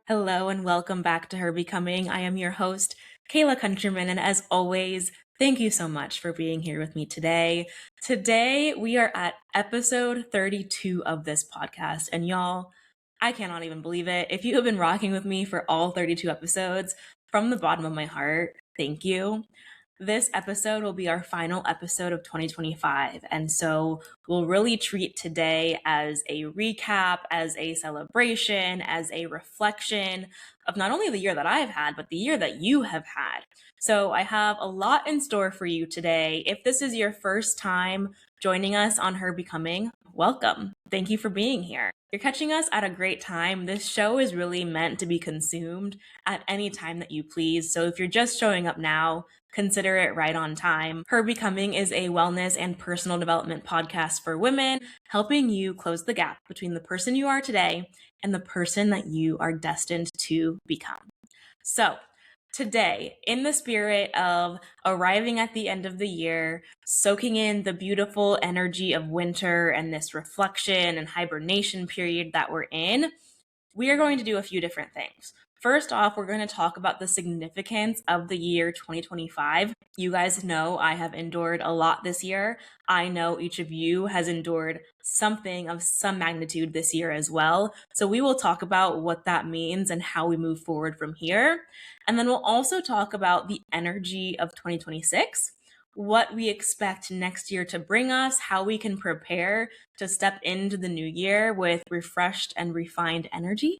Hello and welcome back to Her Becoming. I am your host, Kayla Countryman, and as always, thank you so much for being here with me today. Today, we are at episode 32 of this podcast, and y'all, I cannot even believe it. If you have been rocking with me for all 32 episodes, from the bottom of my heart, thank you. This episode will be our final episode of 2025. And so we'll really treat today as a recap, as a celebration, as a reflection of not only the year that I've had, but the year that you have had. So I have a lot in store for you today. If this is your first time joining us on Her Becoming, welcome. Thank you for being here. You're catching us at a great time. This show is really meant to be consumed at any time that you please. So if you're just showing up now, consider it right on time. Her Becoming is a wellness and personal development podcast for women, helping you close the gap between the person you are today and the person that you are destined to become. So, today, in the spirit of arriving at the end of the year, soaking in the beautiful energy of winter and this reflection and hibernation period that we're in, we are going to do a few different things. First off, we're going to talk about the significance of the year 2025. You guys know I have endured a lot this year. I know each of you has endured something of some magnitude this year as well. So we will talk about what that means and how we move forward from here. And then we'll also talk about the energy of 2026, what we expect next year to bring us, how we can prepare to step into the new year with refreshed and refined energy.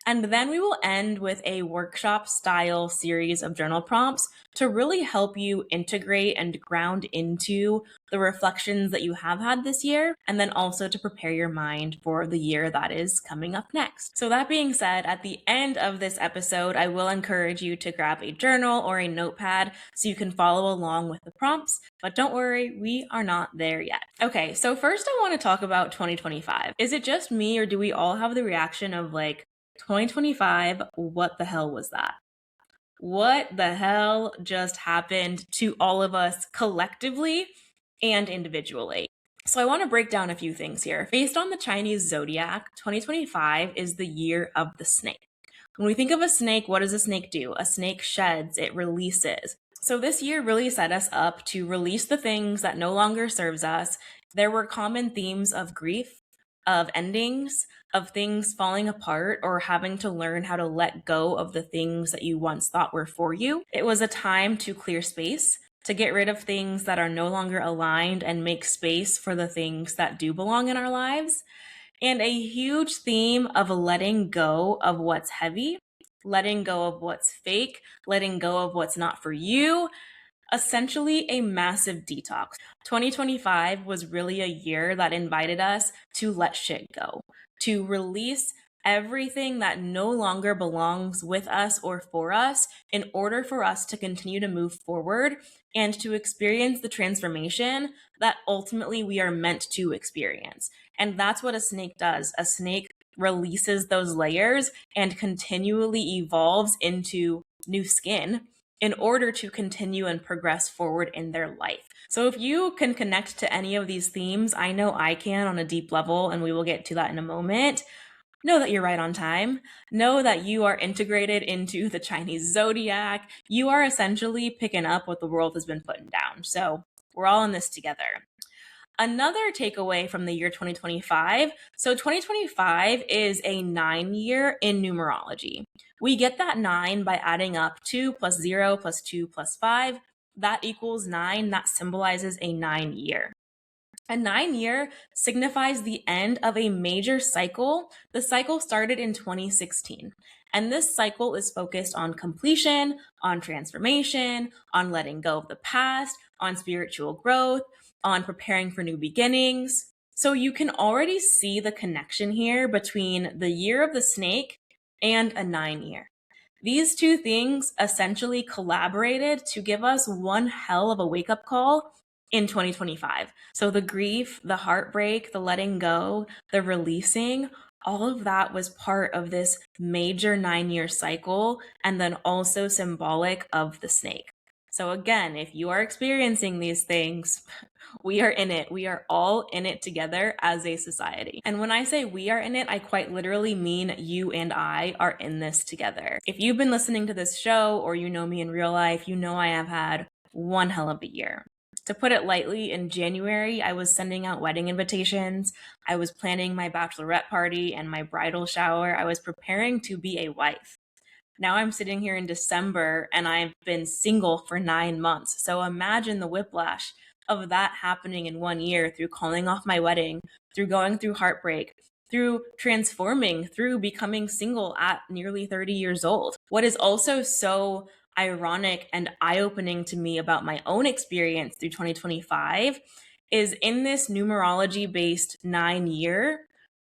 And then we will end with a workshop style series of journal prompts to really help you integrate and ground into the reflections that you have had this year, and then also to prepare your mind for the year that is coming up next. So that being said, at the end of this episode, I will encourage you to grab a journal or a notepad so you can follow along with the prompts. But don't worry, we are not there yet. Okay, so first I want to talk about 2025. Is it just me, or do we all have the reaction of like, 2025, what the hell was that? What the hell just happened to all of us collectively and individually? So I want to break down a few things here. Based on the Chinese zodiac, 2025 is the year of the snake. When we think of a snake, what does a snake do? A snake sheds, it releases. So this year really set us up to release the things that no longer serves us. There were common themes of grief, of endings, of things falling apart, or having to learn how to let go of the things that you once thought were for you. It was a time to clear space, to get rid of things that are no longer aligned and make space for the things that do belong in our lives. And a huge theme of letting go of what's heavy, letting go of what's fake, letting go of what's not for you. Essentially a massive detox. 2025 was really a year that invited us to let shit go, to release everything that no longer belongs with us or for us in order for us to continue to move forward and to experience the transformation that ultimately we are meant to experience. And that's what a snake does. A snake releases those layers and continually evolves into new skin in order to continue and progress forward in their life. So if you can connect to any of these themes, I know I can on a deep level, and we will get to that in a moment. Know that you're right on time. Know that you are integrated into the Chinese zodiac. You are essentially picking up what the world has been putting down. So we're all in this together. Another takeaway from the year 2025. So 2025 is a 9-year in numerology. We get that 9 by adding up 2 plus 0 plus 2 plus 5. That equals 9. That symbolizes a 9-year. A 9-year signifies the end of a major cycle. The cycle started in 2016. And this cycle is focused on completion, on transformation, on letting go of the past, on spiritual growth, on preparing for new beginnings. So you can already see the connection here between the year of the snake and a 9-year. These two things essentially collaborated to give us one hell of a wake-up call in 2025. So the grief, the heartbreak, the letting go, the releasing, all of that was part of this major 9-year cycle, and then also symbolic of the snake. So again, if you are experiencing these things, we are in it. We are all in it together as a society. And when I say we are in it, I quite literally mean you and I are in this together. If you've been listening to this show or you know me in real life, you know I have had one hell of a year. To put it lightly, in January, I was sending out wedding invitations. I was planning my bachelorette party and my bridal shower. I was preparing to be a wife. Now I'm sitting here in December and I've been single for 9 months. So imagine the whiplash of that happening in 1 year, through calling off my wedding, through going through heartbreak, through transforming, through becoming single at nearly 30 years old. What is also so ironic and eye-opening to me about my own experience through 2025 is, in this numerology based 9 year,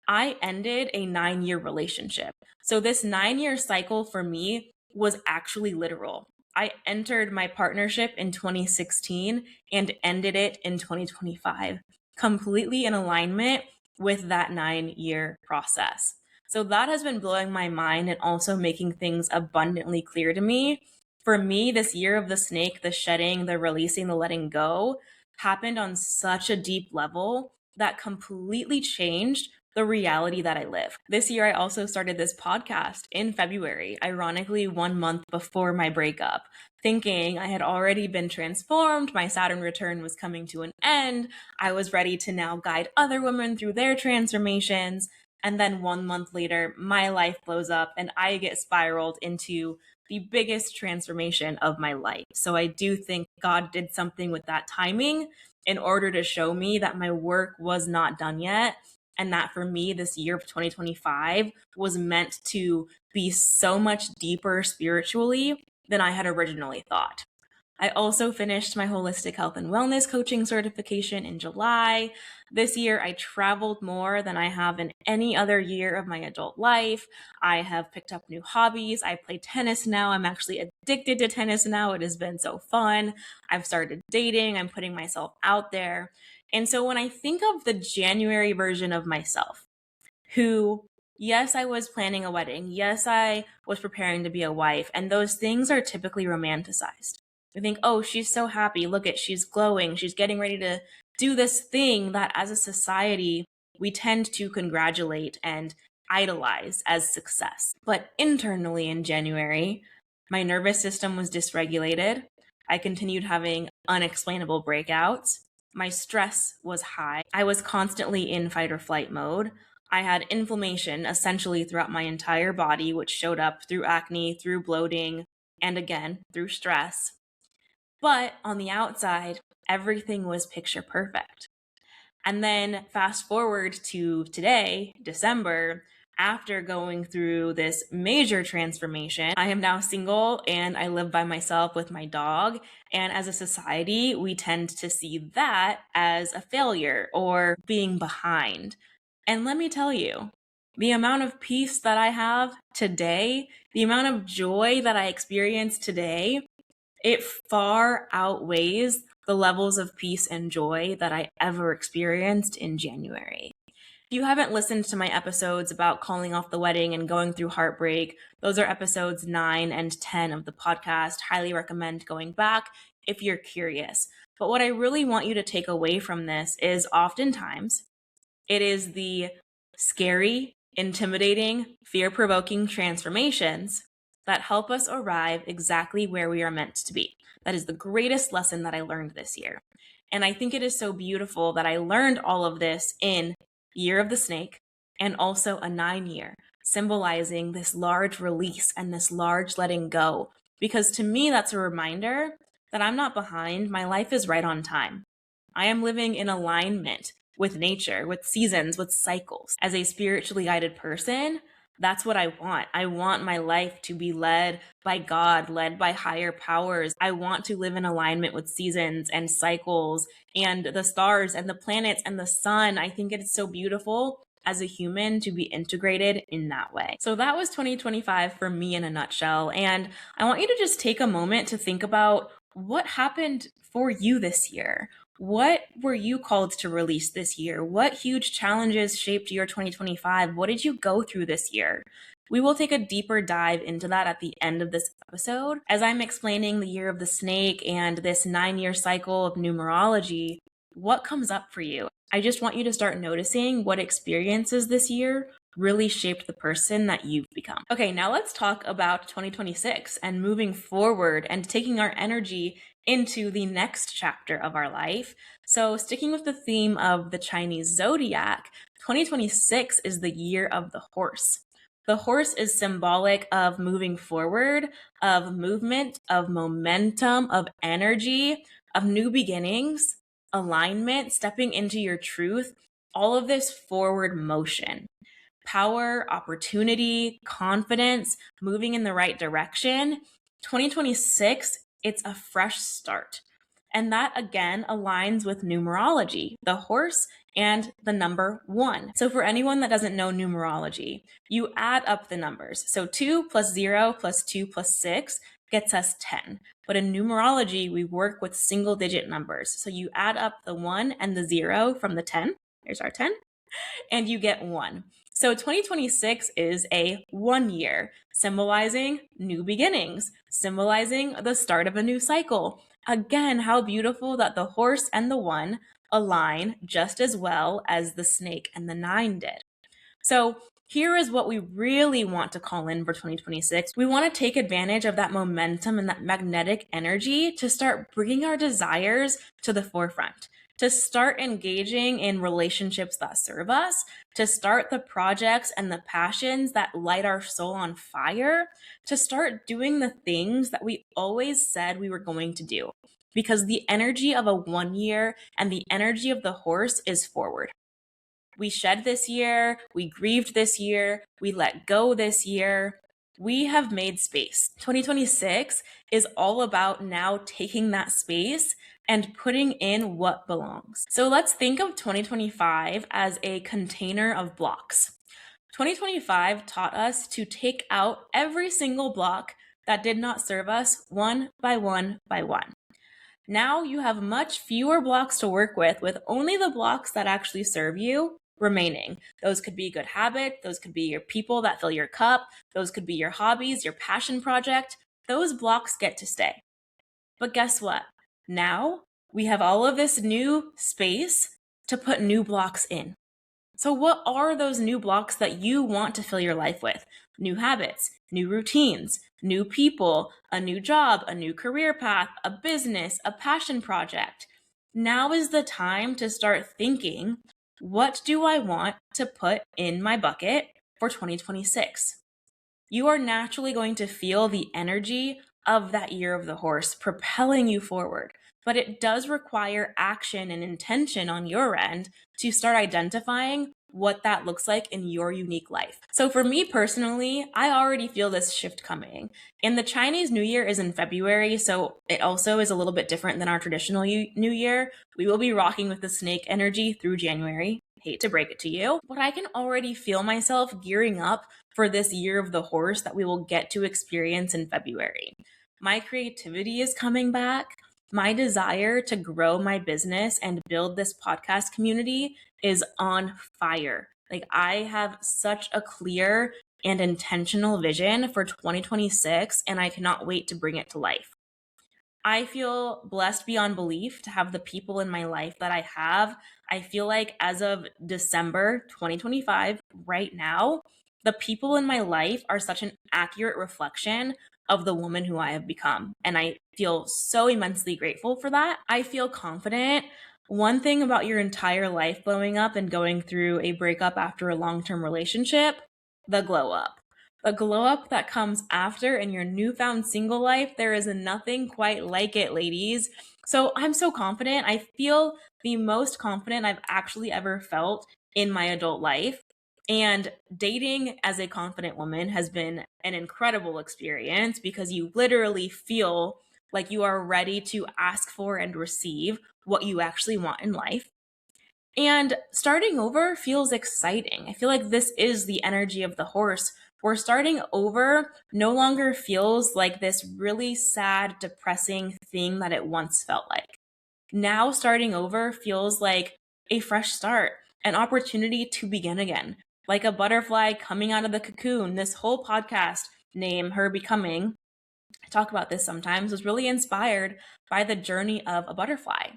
I ended a 9 year relationship. So this 9 year cycle for me was actually literal. I entered my partnership in 2016 and ended it in 2025, completely in alignment with that 9 year process. So that has been blowing my mind and also making things abundantly clear to me. For me, this year of the snake, the shedding, the releasing, the letting go, happened on such a deep level that completely changed the reality that I live. This year, I also started this podcast in February, ironically, 1 month before my breakup, thinking I had already been transformed. My Saturn return was coming to an end. I was ready to now guide other women through their transformations. And then 1 month later, my life blows up and I get spiraled into the biggest transformation of my life. So I do think God did something with that timing in order to show me that my work was not done yet. And that for me, this year of 2025 was meant to be so much deeper spiritually than I had originally thought. I also finished my holistic health and wellness coaching certification in July. This year, I traveled more than I have in any other year of my adult life. I have picked up new hobbies. I play tennis now. I'm actually addicted to tennis now. It has been so fun. I've started dating. I'm putting myself out there. And so when I think of the January version of myself, who, yes, I was planning a wedding. Yes, I was preparing to be a wife. And those things are typically romanticized. We think, oh, she's so happy. Look at, she's glowing. She's getting ready to do this thing that as a society, we tend to congratulate and idolize as success. But internally in January, my nervous system was dysregulated. I continued having unexplainable breakouts. My stress was high. I was constantly in fight or flight mode. I had inflammation essentially throughout my entire body, which showed up through acne, through bloating, and again, through stress. But on the outside, everything was picture perfect. And then fast forward to today, December, after going through this major transformation, I am now single and I live by myself with my dog. And as a society, we tend to see that as a failure or being behind. And let me tell you, the amount of peace that I have today, the amount of joy that I experience today, it far outweighs the levels of peace and joy that I ever experienced in January. If you haven't listened to my episodes about calling off the wedding and going through heartbreak, those are episodes 9 and 10 of the podcast. Highly recommend going back if you're curious. But what I really want you to take away from this is, oftentimes it is the scary, intimidating, fear-provoking transformations that help us arrive exactly where we are meant to be. That is the greatest lesson that I learned this year. And I think it is so beautiful that I learned all of this in Year of the Snake and also a 9 year, symbolizing this large release and this large letting go. Because to me, that's a reminder that I'm not behind. My life is right on time. I am living in alignment with nature, with seasons, with cycles. As a spiritually guided person, that's what I want. I want my life to be led by God, led by higher powers. I want to live in alignment with seasons and cycles and the stars and the planets and the sun. I think it's so beautiful as a human to be integrated in that way. So that was 2025 for me in a nutshell. And I want you to just take a moment to think about what happened for you this year. What were you called to release this year? What huge challenges shaped your 2025? What did you go through this year? We will take a deeper dive into that at the end of this episode. As I'm explaining the year of the snake and this 9-year cycle of numerology, what comes up for you? I just want you to start noticing what experiences this year really shaped the person that you've become. Okay, now let's talk about 2026 and moving forward and taking our energy into the next chapter of our life. So, sticking with the theme of the Chinese zodiac, 2026 is the year of the horse. The horse is symbolic of moving forward, of movement, of momentum, of energy, of new beginnings, alignment, stepping into your truth, all of this forward motion. Power, opportunity, confidence, moving in the right direction. 2026, it's a fresh start. And that again aligns with numerology, the horse and the number 1. So for anyone that doesn't know numerology, you add up the numbers. So 2 plus 0 plus 2 plus 6 gets us 10. But in numerology, we work with single digit numbers. So you add up the 1 and the 0 from the 10. There's our 10. And you get 1. So 2026 is a 1 year, symbolizing new beginnings, symbolizing the start of a new cycle. Again, how beautiful that the horse and the 1 align just as well as the snake and the 9 did. So here is what we really want to call in for 2026. We want to take advantage of that momentum and that magnetic energy to start bringing our desires to the forefront, to start engaging in relationships that serve us, to start the projects and the passions that light our soul on fire, to start doing the things that we always said we were going to do. Because the energy of a 1 year and the energy of the horse is forward. We shed this year, we grieved this year, we let go this year. We have made space. 2026 is all about now taking that space and putting in what belongs. So let's think of 2025 as a container of blocks. 2025 taught us to take out every single block that did not serve us one by one by one. Now you have much fewer blocks to work with only the blocks that actually serve you remaining. Those could be good habits, those could be your people that fill your cup, those could be your hobbies, your passion project. Those blocks get to stay. But guess what? Now we have all of this new space to put new blocks in. So what are those new blocks that you want to fill your life with? New habits, new routines, new people, a new job, a new career path, a business, a passion project. Now is the time to start thinking, what do I want to put in my bucket for 2026? You are naturally going to feel the energy of that year of the horse propelling you forward. But it does require action and intention on your end to start identifying what that looks like in your unique life. So for me personally, I already feel this shift coming. And the Chinese New Year is in February, so it also is a little bit different than our traditional New Year. We will be rocking with the snake energy through January. Hate to break it to you, but I can already feel myself gearing up for this year of the horse that we will get to experience in February. My creativity is coming back. My desire to grow my business and build this podcast community is on fire. Like, I have such a clear and intentional vision for 2026, and I cannot wait to bring it to life. I feel blessed beyond belief to have the people in my life that I have. I feel like as of December 2025, right now, the people in my life are such an accurate reflection of the woman who I have become. And I feel so immensely grateful for that. I feel confident. One thing about your entire life blowing up and going through a breakup after a long-term relationship, the glow up. The glow up that comes after in your newfound single life, there is nothing quite like it, ladies. So I'm so confident. I feel the most confident I've actually ever felt in my adult life. And dating as a confident woman has been an incredible experience because you literally feel like you are ready to ask for and receive what you actually want in life. And starting over feels exciting. I feel like this is the energy of the horse, where starting over no longer feels like this really sad, depressing thing that it once felt like. Now starting over feels like a fresh start, an opportunity to begin again, like a butterfly coming out of the cocoon. This whole podcast name, Her Becoming, I talk about this sometimes, was really inspired by the journey of a butterfly.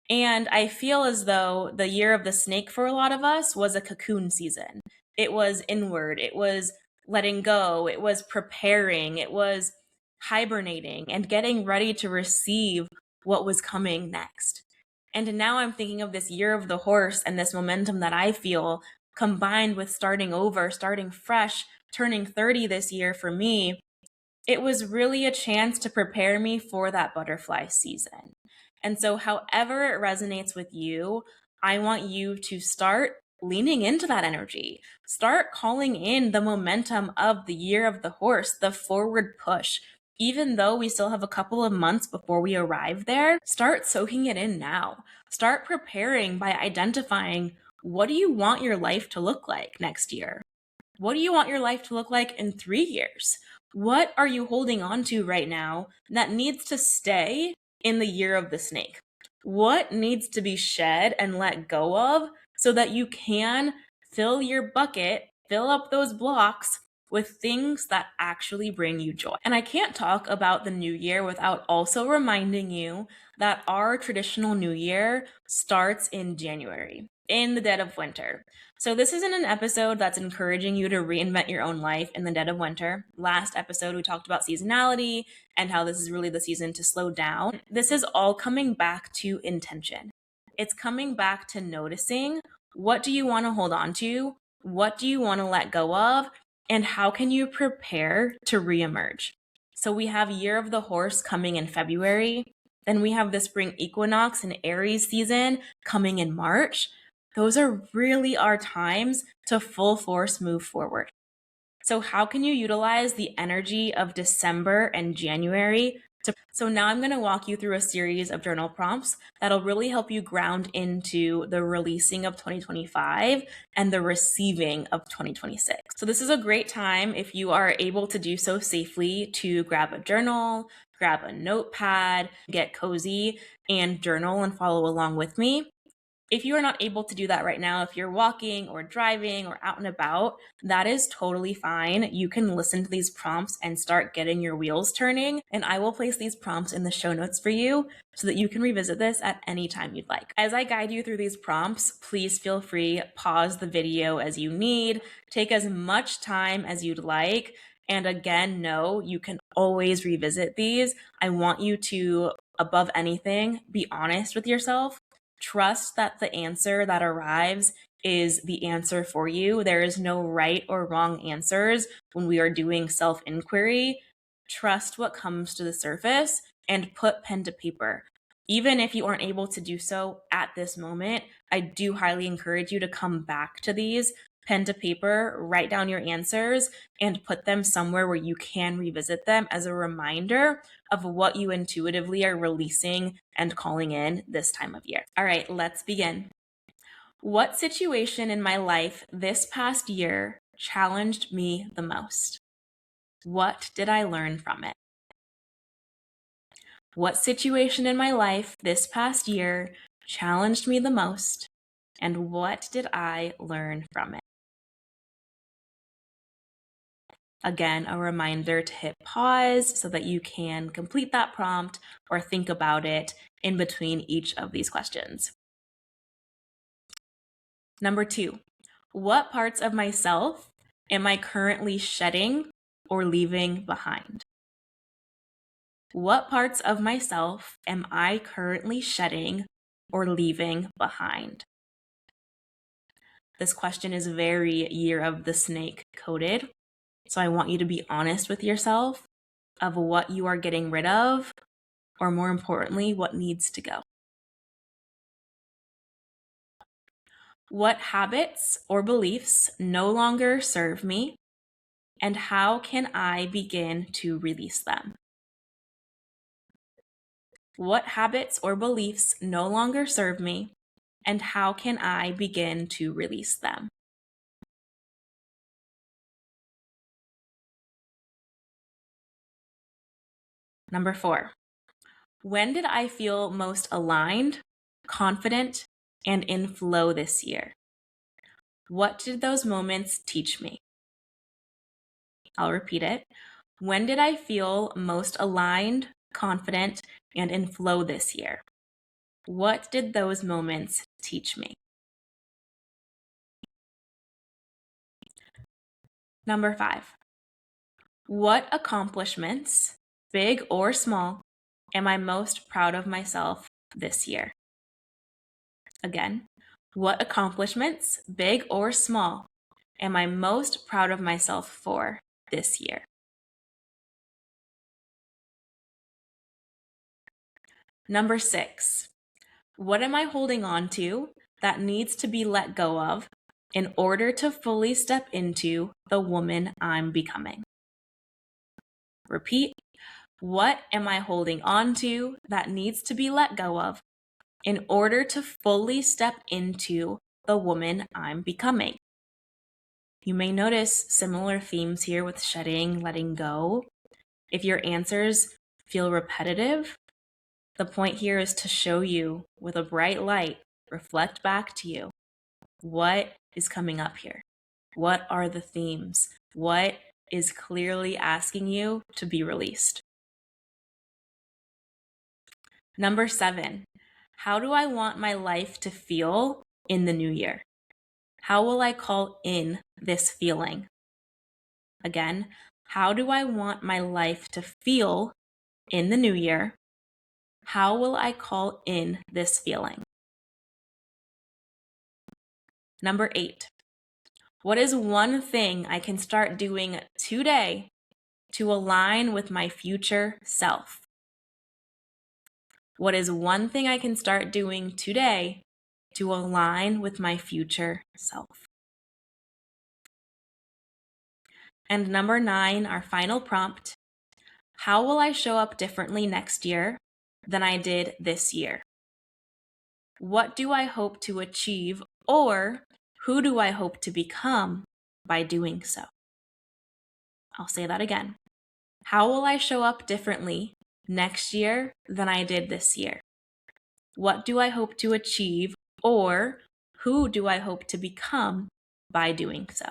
And I feel as though the year of the snake for a lot of us was a cocoon season. It was inward, it was letting go, it was preparing, it was hibernating and getting ready to receive what was coming next. And now I'm thinking of this year of the horse and this momentum that I feel combined with starting over, starting fresh, turning 30 this year for me. It was really a chance to prepare me for that butterfly season. And so, however it resonates with you, I want you to start leaning into that energy. Start calling in the momentum of the year of the horse, the forward push. Even though we still have a couple of months before we arrive there, start soaking it in now. Start preparing by identifying, what do you want your life to look like next year? What do you want your life to look like in 3 years? What are you holding on to right now that needs to stay in the year of the snake? What needs to be shed and let go of so that you can fill your bucket, fill up those blocks with things that actually bring you joy? And I can't talk about the new year without also reminding you that our traditional new year starts in January, in the dead of winter. So this isn't an episode that's encouraging you to reinvent your own life in the dead of winter. Last episode, we talked about seasonality and how this is really the season to slow down. This is all coming back to intention. It's coming back to noticing, what do you want to hold on to? What do you want to let go of? And how can you prepare to reemerge? So we have Year of the Horse coming in February. Then we have the spring equinox and Aries season coming in March. Those are really our times to full force move forward. So how can you utilize the energy of December and January? So now I'm going to walk you through a series of journal prompts that'll really help you ground into the releasing of 2025 and the receiving of 2026. So this is a great time, if you are able to do so safely, to grab a journal, grab a notepad, get cozy, and journal and follow along with me. If you are not able to do that right now, if you're walking or driving or out and about, that is totally fine. You can listen to these prompts and start getting your wheels turning. And I will place these prompts in the show notes for you so that you can revisit this at any time you'd like. As I guide you through these prompts, please feel free, pause the video as you need, take as much time as you'd like. And again, no, you can always revisit these. I want you to, above anything, be honest with yourself. Trust that the answer that arrives is the answer for you. There is no right or wrong answers when we are doing self-inquiry. Trust what comes to the surface and put pen to paper. Even if you aren't able to do so at this moment, I do highly encourage you to come back to these, pen to paper, write down your answers, and put them somewhere where you can revisit them as a reminder of what you intuitively are releasing and calling in this time of year. All right, let's begin. What situation in my life this past year challenged me the most? What did I learn from it? What situation in my life this past year challenged me the most, and what did I learn from it? Again, a reminder to hit pause so that you can complete that prompt or think about it in between each of these questions. Number 2, what parts of myself am I currently shedding or leaving behind? What parts of myself am I currently shedding or leaving behind? This question is very Year of the Snake coded. So I want you to be honest with yourself of what you are getting rid of, or more importantly, what needs to go. What habits or beliefs no longer serve me, and how can I begin to release them? What habits or beliefs no longer serve me, and how can I begin to release them? Number 4, when did I feel most aligned, confident, and in flow this year? What did those moments teach me? I'll repeat it. When did I feel most aligned, confident, and in flow this year? What did those moments teach me? Number 5. What accomplishments, big or small, am I most proud of myself this year? Again, what accomplishments, big or small, am I most proud of myself for this year? Number 6. What am I holding on to that needs to be let go of in order to fully step into the woman I'm becoming? Repeat. What am I holding on to that needs to be let go of in order to fully step into the woman I'm becoming? You may notice similar themes here with shedding, letting go. If your answers feel repetitive, the point here is to show you with a bright light, reflect back to you. What is coming up here? What are the themes? What is clearly asking you to be released? Number 7, how do I want my life to feel in the new year? How will I call in this feeling? Again, how do I want my life to feel in the new year? How will I call in this feeling? Number 8, what is one thing I can start doing today to align with my future self? What is one thing I can start doing today to align with my future self? And number 9, our final prompt, how will I show up differently next year than I did this year? What do I hope to achieve, or who do I hope to become by doing so? I'll say that again. How will I show up differently next year than I did this year? What do I hope to achieve, or who do I hope to become by doing so?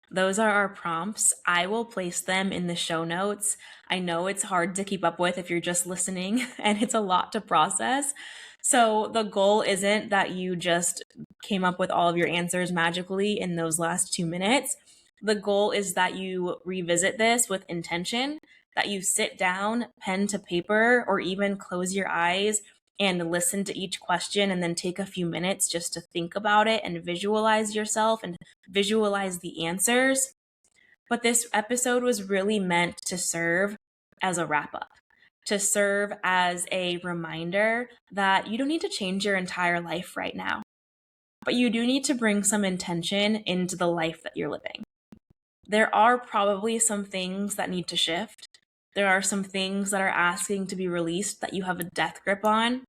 Those are our prompts. I will place them in the show notes. I know it's hard to keep up with if you're just listening, and it's a lot to process. So the goal isn't that you just came up with all of your answers magically in those last 2 minutes. The goal is that you revisit this with intention, that you sit down, pen to paper, or even close your eyes and listen to each question and then take a few minutes just to think about it and visualize yourself and visualize the answers. But this episode was really meant to serve as a wrap up, to serve as a reminder that you don't need to change your entire life right now, but you do need to bring some intention into the life that you're living. There are probably some things that need to shift. There are some things that are asking to be released that you have a death grip on.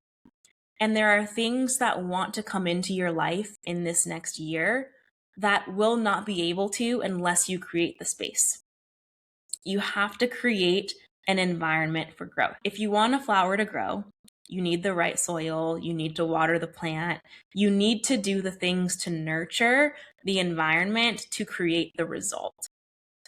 And there are things that want to come into your life in this next year that will not be able to unless you create the space. You have to create an environment for growth. If you want a flower to grow, you need the right soil, you need to water the plant, you need to do the things to nurture the environment to create the result.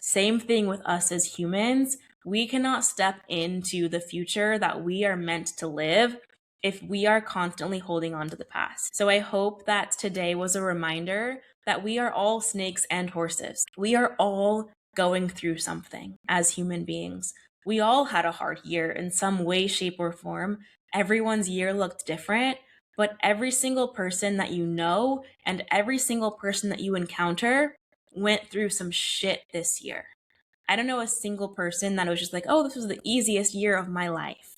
Same thing with us as humans. We cannot step into the future that we are meant to live if we are constantly holding on to the past. So I hope that today was a reminder that we are all snakes and horses. We are all going through something as human beings. We all had a hard year in some way, shape, or form. Everyone's year looked different, but every single person that you know and every single person that you encounter went through some shit this year. I don't know a single person that was just like, oh, this was the easiest year of my life.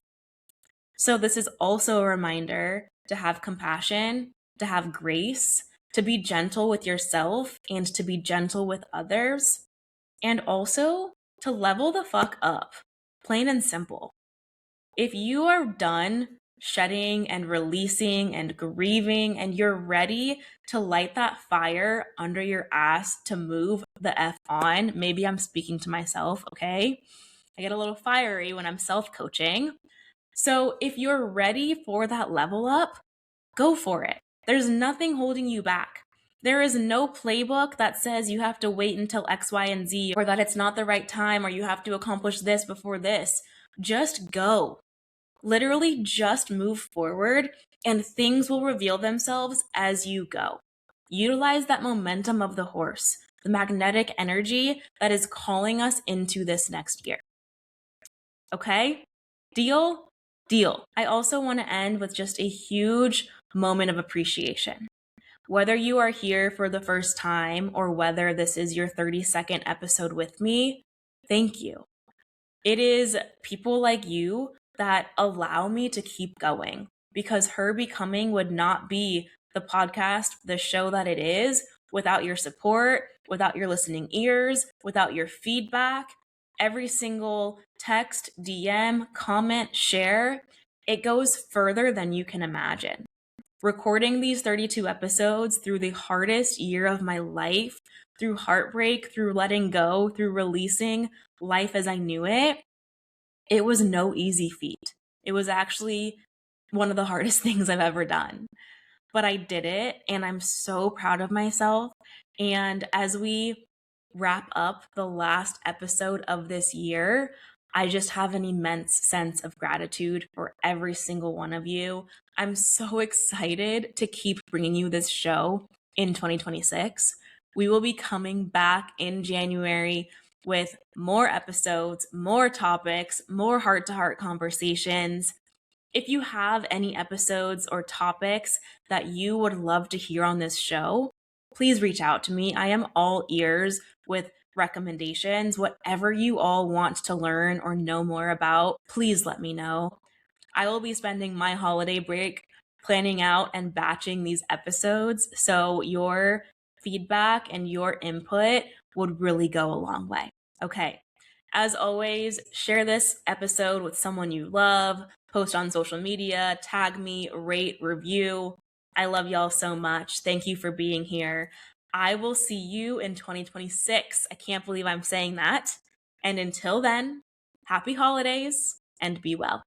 So this is also a reminder to have compassion, to have grace, to be gentle with yourself and to be gentle with others, and also to level the fuck up, plain and simple. If you are done shedding and releasing and grieving and you're ready to light that fire under your ass to move the F on, maybe I'm speaking to myself, okay? I get a little fiery when I'm self-coaching. So if you're ready for that level up, go for it. There's nothing holding you back. There is no playbook that says you have to wait until X, Y, and Z, or that it's not the right time, or you have to accomplish this before this. Just go. Literally just move forward, and things will reveal themselves as you go. Utilize that momentum of the horse, the magnetic energy that is calling us into this next year. Okay? Deal? Deal. I also want to end with just a huge moment of appreciation. Whether you are here for the first time or whether this is your 32nd episode with me, thank you. It is people like you that allow me to keep going, because Her Becoming would not be the podcast, the show that it is, without your support, without your listening ears, without your feedback. Every single text, DM, comment, share, it goes further than you can imagine. Recording these 32 episodes through the hardest year of my life, through heartbreak, through letting go, through releasing life as I knew it, it was no easy feat. It was actually one of the hardest things I've ever done. But I did it, and I'm so proud of myself. And as we wrap up the last episode of this year, I just have an immense sense of gratitude for every single one of you. I'm so excited to keep bringing you this show in 2026. We will be coming back in January with more episodes, more topics, more heart-to-heart conversations. If you have any episodes or topics that you would love to hear on this show, please reach out to me. I am all ears with recommendations. Whatever you all want to learn or know more about, please let me know. I will be spending my holiday break planning out and batching these episodes, so your feedback and your input would really go a long way. Okay. As always, share this episode with someone you love, post on social media, tag me, rate, review. I love y'all so much. Thank you for being here. I will see you in 2026. I can't believe I'm saying that. And until then, happy holidays and be well.